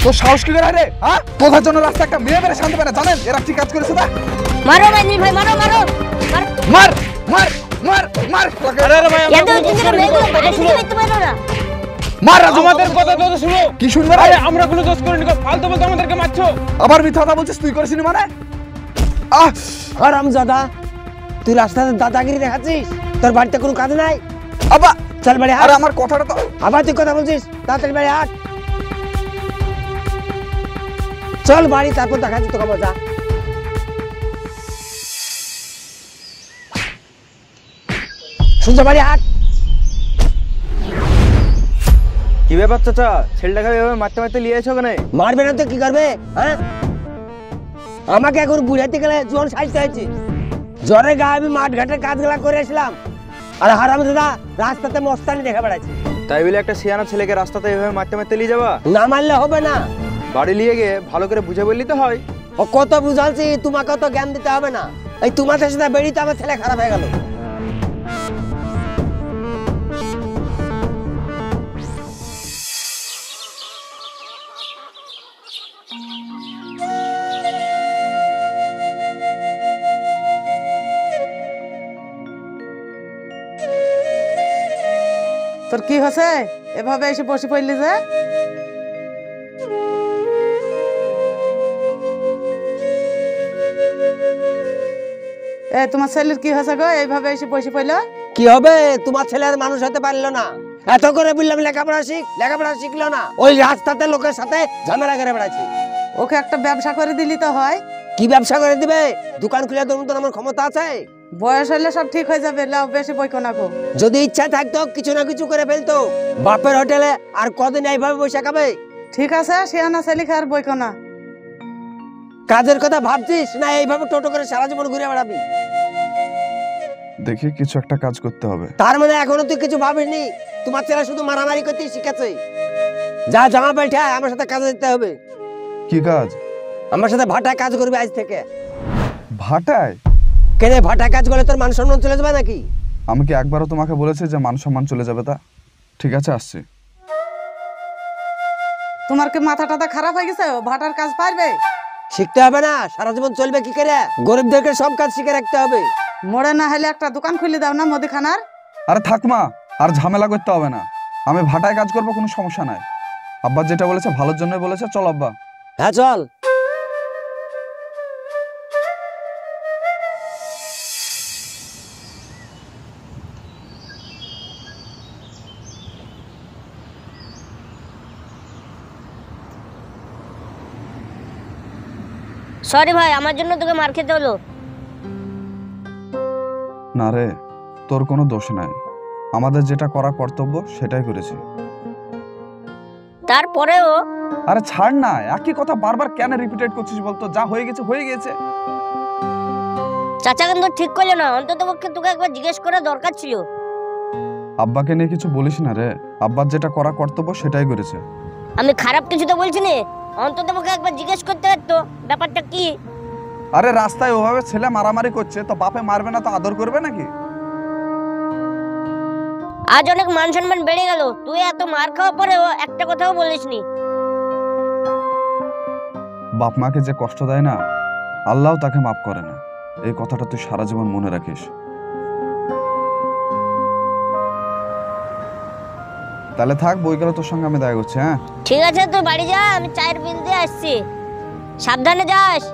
তো সাহস কি করে রে? হ্যাঁ, কোথার জন্য রাস্তা একটা মেয়ে মেরে শান্তি পায় না জানেন? এরা ঠিক কাজ করেছে না? মারো ভাই, নীল ভাই মারো মারো মার মার মার মার। আরে আরে ভাই এত চিন্তা মেয়েগুলো বাড়ি থেকে দেখতে পারো না। মার আমাদের কথা তো শুনো। কি শুনবে রে? আরে আমরা কোনো দোষ করিনি, ফালতু বলতে আমাদেরকে মারছো। আবার মিথ্যা কথা বলছিস, তুই করেছিস মানে? হারামজাদা, তুই রাস্তাতে দাদাগিরি দেখাচ্ছিস? তোর বাড়িতে কোনো কাজ নাই? আবা চল বাড়ি হাট। আরে আমার কথাটা তো আবার তুই কথা বলছিস? তাড়াতাড়ি বাড়ি হাট। চল বাড়ি, তারপর দেখাচ্ছি তোকে মজা। শুনছো বাড়ি হাট। কি ব্যাপার চাচা, ছেলেটাকে এভাবে মারতে মারতে নিয়ে এসো কেন? মারবে না তো কি করবে? হ্যাঁ, আমাকে এখন বুঝাইতে গেলে জোর সাজতে হয়েছে। জ্বরে গা আমি মাঠ ঘাটের কাজগুলা করে আসলাম, আর হারামজাদা রাস্তাতে মস্তানি দেখে বেড়াচ্ছে। তাই বলে একটা সিয়ানা ছেলেকে রাস্তাতে এভাবে মারতে মারতে নিয়ে যাবা? না মারলে হবে না। বাড়ি নিয়ে গিয়ে ভালো করে বুঝে বললি তো হয়। ও কত বুঝাচ্ছি, তোমাকে তো জ্ঞান দিতে হবে না। এই তোমাদের সাথে বেরিয়ে তো আমার ছেলে খারাপ হয়ে গেল। তোর কি হয়েছে? এভাবে এসে বসে পড়লি যে? তোমার ছেলের কি হয়েছে গো? এইভাবে এসে বসে পড়লো? কি হবে? তোমার ছেলে আর মানুষ হতে পারলো না। এত করে বললাম লেখাপড়া শিখ, লেখাপড়া শিখলো না। ওই রাস্তাতে লোকের সাথে ঝামেলা করে বেড়াচ্ছে। ওকে একটা ব্যবসা করে দিলি তো হয়। কি ব্যবসা করে দিবে? দোকান খুলে তোর মতন আমার ক্ষমতা আছে? বয়স হলে সব ঠিক হয়ে যাবে, লাও বেশি বইকো না গো। যদি ইচ্ছা থাকতো কিছু না কিছু করে ফেলতো। বাপের হোটেলে আর কদিন এইভাবে বসে খাবে? ঠিক আছে, সিয়ানা ছেলেকে আর বইকো না। কাজের কথা ভাবছিস না এইভাবে টোটো করে সারা জীবন ঘুরে বেড়াবি? দেখি কিছু একটা কাজ করতে হবে। তার মানে এখনো তুই কিছু ভাবিসনি? তোমার ছেলে শুধু মারামারি করতে শিখেছে। যা জামা পাল্টা, আমার সাথে কাজে যেতে হবে। কি কাজ? আমার সাথে ভাটায় কাজ করবি আজ থেকে। ভাটায়? কেন ভাটায় কাজ করলে তোর মান সম্মান চলে যাবে নাকি? আমি কি একবারও তোমাকে বলেছি যে মান সম্মান চলে যাবে? তা ঠিক আছে, আসছি। তোমার কি মাথা টাথা খারাপ হয়ে গেছে? ভাটার কাজ পারবে? শিখতে হবে না? সারা জীবন চলবে কি করে? গরিবদেরকে সব কাজ শিখে রাখতে হবে। মোড়ে না হলে একটা দোকান খুলে দাও না মুদিখানার। আরে থাক মা, আর ঝামেলা করতে হবে না। আমি ভাটায় কাজ করবো, কোনো সমস্যা নাই। আব্বা যেটা বলেছে ভালোর জন্যই বলেছে। চল আব্বা। হ্যাঁ চল। সরি ভাই, আমার জন্য তোকে মার খেতে হলো। না রে, তোর কোনো দোষ নাই। আমাদের যেটা করা কর্তব্য সেটাই করেছি। তারপরেও আরে ছাড় না, একই কথা বারবার কেন রিপিটেট করছিস বলতো? যা হয়ে গেছে হয়ে গেছে। চাচা কিন্তু ঠিক করলো না, অন্তত পক্ষে তোকে একবার জিজ্ঞেস করা দরকার ছিল। আব্বাকে নিয়ে কিছু বলিস না রে। আব্বার যেটা করা কর্তব্য সেটাই করেছে। আমি খারাপ কিছু তো বলছি না, অন্তত পক্ষে একবার জিজ্ঞেস করতে পারতো ব্যাপারটা কি। আরে রাস্তায় ওভাবে ছেলে মারামারি করছে, তো বাপে মারবে না তো আদর করবে নাকি? আজ অনেক মান সম্মান বেড়ে গেল, তুই এত মার খাওয়ার পরেও একটা কথাও বলিসনি। বাপ মাকে যে কষ্ট দেয় না, আল্লাহ তাকে মাফ করে না। এই কথাটা তুই সারা জীবন মনে রাখিস। তাহলে থাক, বই গেলে তোর সঙ্গে আমি দেখা করছি। হ্যাঁ ঠিক আছে, তুই বাড়ি যা, আমি চায়ের বিল দিয়ে আসছি। সাবধানে যাস।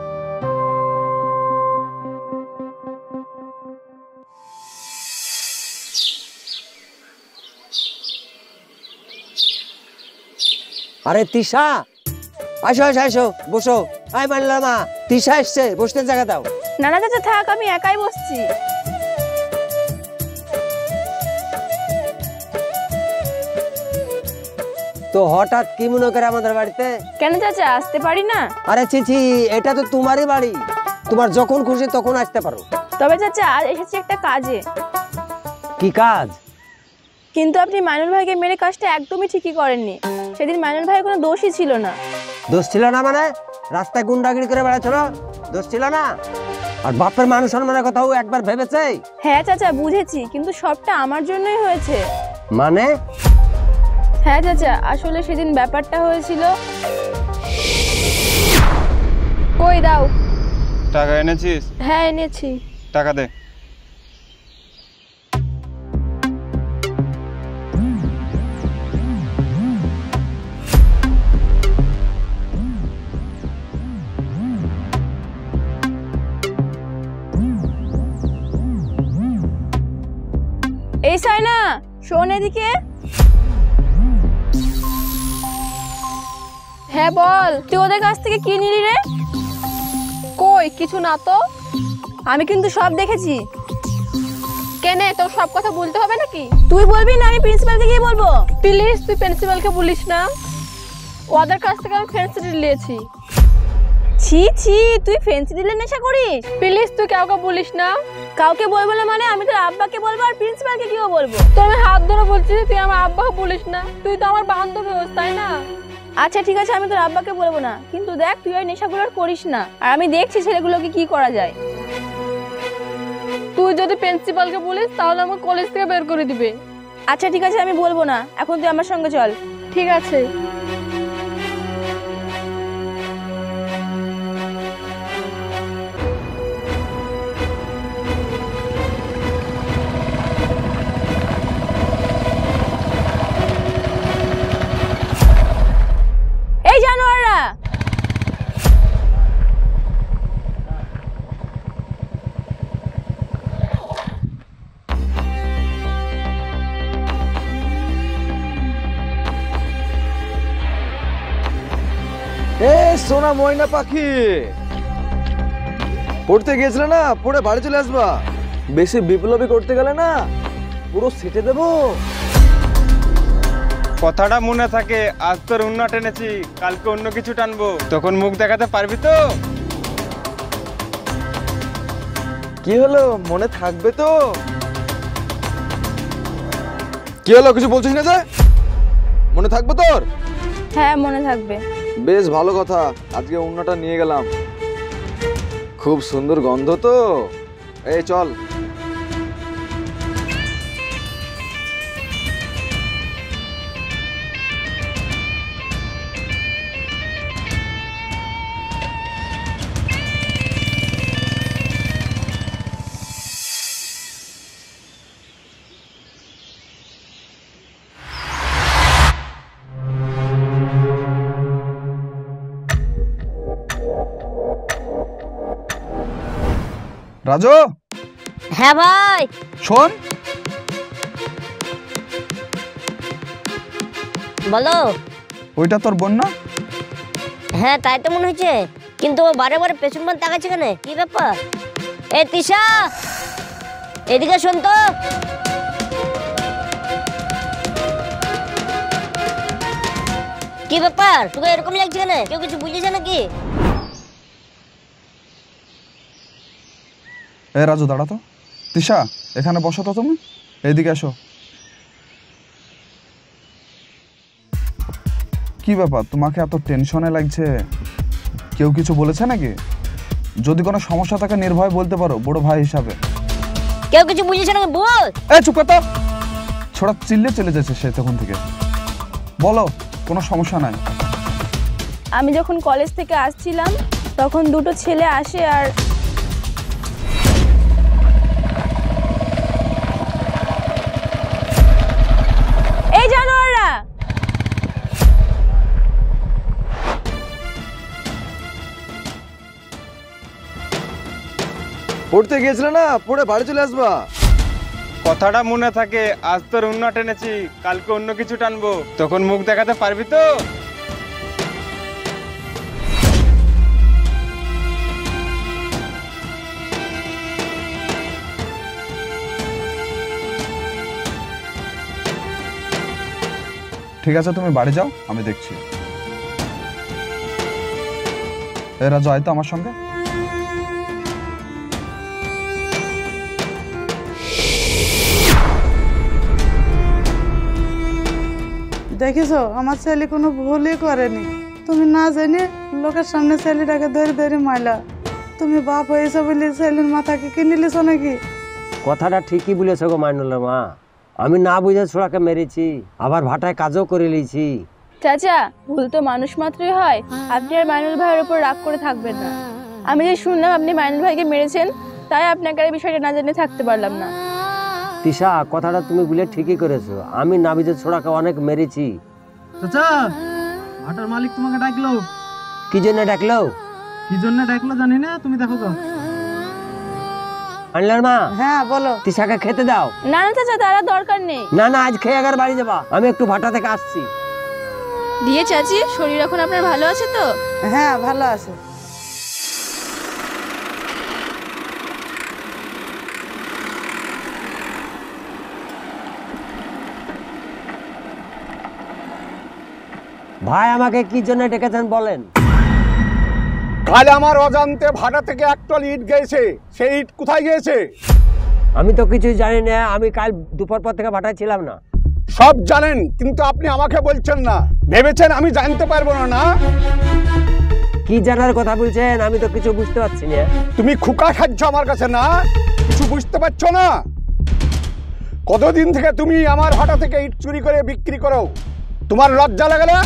আরে তিশা, আসো আসো আসো, বসো। আয় মানলাম মা, তিশা এসছে, বসতে জায়গা দাও। না না চাচা থাক, আমি একাই বসছি। তো হঠাৎ কি মনে করে আমাদের বাড়িতে? কেন চাচা আসতে পারি না? আরে চিচি, এটা তো তোমারই বাড়ি, তোমার যখন খুশি তখন আসতে পারো। তবে চাচা আজ এসেছি একটা কাজে। কি কাজ? কিন্তু আপনি মাইনুল ভাইকে মেরে কাজটা একদমই ঠিকই করেননি। সেদিন মাইনুল ভাইয়ের কোনো দোষই ছিল না। দোষ ছিল না মানে? রাস্তায় গুন্ডাগিরি করে বেড়াচ্ছিল, দোষ ছিল না? আর বাপের মানুষ সম্মানের কথাও একবার ভেবেছে? হ্যাঁ চাচা বুঝেছি, কিন্তু সবটা আমার জন্যই হয়েছে। মানে? হ্যাঁ চাচা, আসলে সেদিন ব্যাপারটা হয়েছিল, কই দাও। টাকা এনেছিস? হ্যাঁ এনেছি। টাকা দে। এই সাইনা শোন এদিকে। হ্যাঁ বল, তুই ওদের কাছ থেকে কি নিলি রে? কই কিছু না তো। আমি কিন্তু সব দেখেছি। কেন তোর সব কথা বলতে হবে নাকি? তুই বলবি না আমি প্রিন্সিপালকে গিয়ে বলবো? প্লিজ তুই প্রিন্সিপালকে বলিস না, ওদের কাছ থেকে আমি ফেন্সি ডিল নিয়েছি। ছি ছি, তুই ফেন্সি ডিলের নেশা করিস? প্লিজ তুই কাউকে বলিস না। কাউকে বলবো না মানে? আমি তোর আব্বাকে বলবো আর প্রিন্সিপালকে কিও বলবো। তো আমি হাত ধরে বলছি তুই আমার আব্বাকে বলিস না, তুই তো আমার বান্ধবী হোস তাই না? আচ্ছা ঠিক আছে, আমি তোর আব্বাকে বলবো না, কিন্তু দেখ তুই ওই নেশাগুলো আর করিস না। আর আমি দেখছি ছেলেগুলোকে কি করা যায়। তুই যদি প্রিন্সিপালকে বলিস তাহলে আমার কলেজ থেকে বের করে দিবে। আচ্ছা ঠিক আছে, আমি বলবো না, এখন তুই আমার সঙ্গে চল। ঠিক আছে। এই জানোয়াররা, সোনা ময়না পাখি, পড়তে গিয়েছিলে না, পড়ে বাড়ি চলে আসবা। বেশি বিপ্লবী করতে গেলে না পুরো সেটে দেবো। কথাটা মনে থাকে, আজ তোর অন্য টেনেছি, কালকে অন্য কিছু টানবো, তখন মুখ দেখাতে পারবি তো? কি হলো, মনে থাকবে তো? কি হলো, কিছু বলছিস না যে? মনে থাকবে তোর? হ্যাঁ মনে থাকবে। বেশ ভালো কথা, আজকে অন্যটা নিয়ে গেলাম, খুব সুন্দর গন্ধ তো। এই চল। রাজু, হ্যাঁ ভাই। শোন, বলো। ওইটা তোর বোন না? হ্যাঁ তাই তো মনে হচ্ছে, কিন্তু ও বারে বারে পেছন মান তাকাচ্ছে কেন? কি ব্যাপার? এ তিশা, এদিকে শোন তো। কি ব্যাপার, তোকে এরকম লাগছে কেন? কেউ কিছু বুঝেছে নাকি? এ রাজু দাঁড়া তো। তিশা, এখানে বসো তো তুমি, এইদিকে এসো। কি ব্যাপার, তোমাকে এত টেনশনে লাগছে? কেউ কিছু বলেছে নাকি? যদি কোনো সমস্যা থাকে নির্ভয় বলতে পারো, বড় ভাই হিসাবে। কেউ কিছু বুঝেছে নাকি বল? এই চুপ কর তো। ছোড়া চিল্লে চলে যাচ্ছে সে তখন থেকে। বলো, কোনো সমস্যা নাই। আমি যখন কলেজ থেকে আসছিলাম তখন দুটো ছেলে আসে আর এই জানোয়াররা, পড়তে গিয়েছিলে না, পড়ে বাড়ি চলে আসবা। কথাটা মনে থাকে, আজ তোর অন্য টেনেছি, কালকে অন্য কিছু টানবো, তখন মুখ দেখাতে পারবি তো? ঠিক আছে, তুমি বাড়ি যাও, আমি দেখছি। এ রাজু, আয় তো আমার সঙ্গে। দেখিছো, আমার ছেলে কোনো ভুলই করেনি। তুমি না জানি লোকের সামনে ছেলেটাকে ধরে ধরে মাইলা। তুমি বাপ হয়েছো বলে ছেলের মাথাকে কিনে লিছো নাকি? কথাটা ঠিকই বলেছো গো মাইনুলের মা। আমি না বুঝে ছোড়াকে মেরেছি, আবার ভাটায় কাজও করে লিয়েছি। চাচা ভুল তো মানুষ মাত্রই হয়, আপনি আর মাইনুল ভাইয়ের উপর রাগ করে থাকবেন না। আমি যে শুনলাম আপনি মাইনুল ভাইকে মেরেছেন, তাই আপনাকে আর এই বিষয়টা না জেনে থাকতে পারলাম না। তিশা, কথাটা তুমি বলে ঠিকই করেছো। আমি নাবিদের ছোড়াকে অনেক মেরেছি। চাচা, ভাটার মালিক তোমাকে ডাকলো। কি জন্য ডাকলো? কি জন্য ডাকলো জানি না, তুমি দেখো তো। আনলার মা, হ্যাঁ বলো। তিশাকে খেতে দাও। না না চাচা, তারা দরকার নেই। না না, আজ খেয়ে আগার বাড়ি যাবা। আমি একটু ভাটা থেকে আসছি। দিয়ে চাচি, শরীর এখন আপনার ভালো আছে তো? হ্যাঁ ভালো আছে। ভাই আমাকে কি জন্য ডেকেছেন বলেন। কাল আমার অজান্তে ভাড়া থেকে একটল ইট গেছে, সেই ইট কোথায় গিয়েছে? আমি তো কিছুই জানি না, আমি কাল দুপুর পর থেকে ভাটায় ছিলাম না। সব জানেন, কিন্তু আপনি আমাকে বলছেন না। ভেবেছেন আমি জানতে পারবো না? না, কি জানার কথা বলছেন? আমি তো কিছু বুঝতে পারছি না। তুমি খুকা খাচ্ছ আমার কাছে, না কিছু বুঝতে পারছো না? কতদিন থেকে তুমি আমার ভাটা থেকে ইট চুরি করে বিক্রি করো? তোমার লজ্জা লাগে না?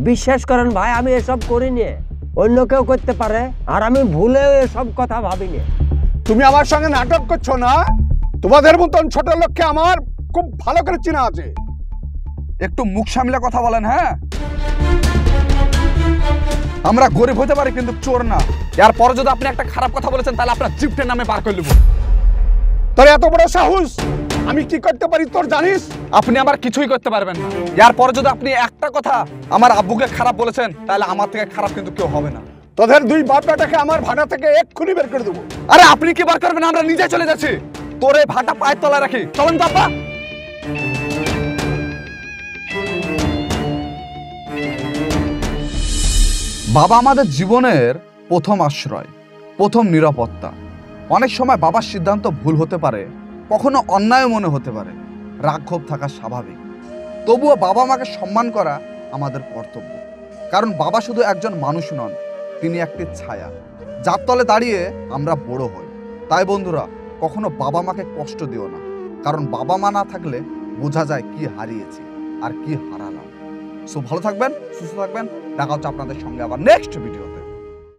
বিশ্বাস করেন ভাই, আমি এসব করিনি। অন্য কেউ করতে পারে, আর আমি ভুলেও এসব কথা ভাবিনি। তুমি আমার সঙ্গে নাটক করছো না? তোমাদের মতন ছোট লোককে আমার খুব ভালো করে চেনা আছে। একটু মুখ সামলে কথা বলেন। হ্যাঁ, আমরা গরিব হতে পারি কিন্তু চোর না। এরপরে যদি আপনি একটা খারাপ কথা বলেছেন তাহলে আপনার জিপটের নামে বার করে নেব। তোর এত বড় সাহস, আমি কি করতে পারি তোর জানিস? আপনি আমার কিছুই করতে পারবেন না। এরপরে যদি আপনি একটা কথা আমার আব্বুকে খারাপ বলেছেন তাহলে আমার থেকে খারাপ কিন্তু কেউ হবে না। তোদের দুই বাপ বেটাকে আমার ভাড়া থেকে এক্ষুনি বের করে দেবো। আরে আপনি কি বার করবেন? আমরা নিজে চলে যাচ্ছি। তোর এই ভাটা পায়ের তলায় রাখি, চলেন তো আব্বা। বাবা আমাদের জীবনের প্রথম আশ্রয়, প্রথম নিরাপত্তা। অনেক সময় বাবার সিদ্ধান্ত ভুল হতে পারে, কখনো অন্যায় মনে হতে পারে, রাগ ক্ষোভ থাকা স্বাভাবিক। তবুও বাবা মাকে সম্মান করা আমাদের কর্তব্য। কারণ বাবা শুধু একজন মানুষ নন, তিনি একটি ছায়া, যার তলে দাঁড়িয়ে আমরা বড় হই। তাই বন্ধুরা, কখনো বাবা মাকে কষ্ট দিও না, কারণ বাবা মা না থাকলে বোঝা যায় কি হারিয়েছি আর কি হারালাম। সো ভালো থাকবেন, সুস্থ থাকবেন। দেখা হচ্ছে আপনাদের সঙ্গে আবার নেক্সট ভিডিওতে।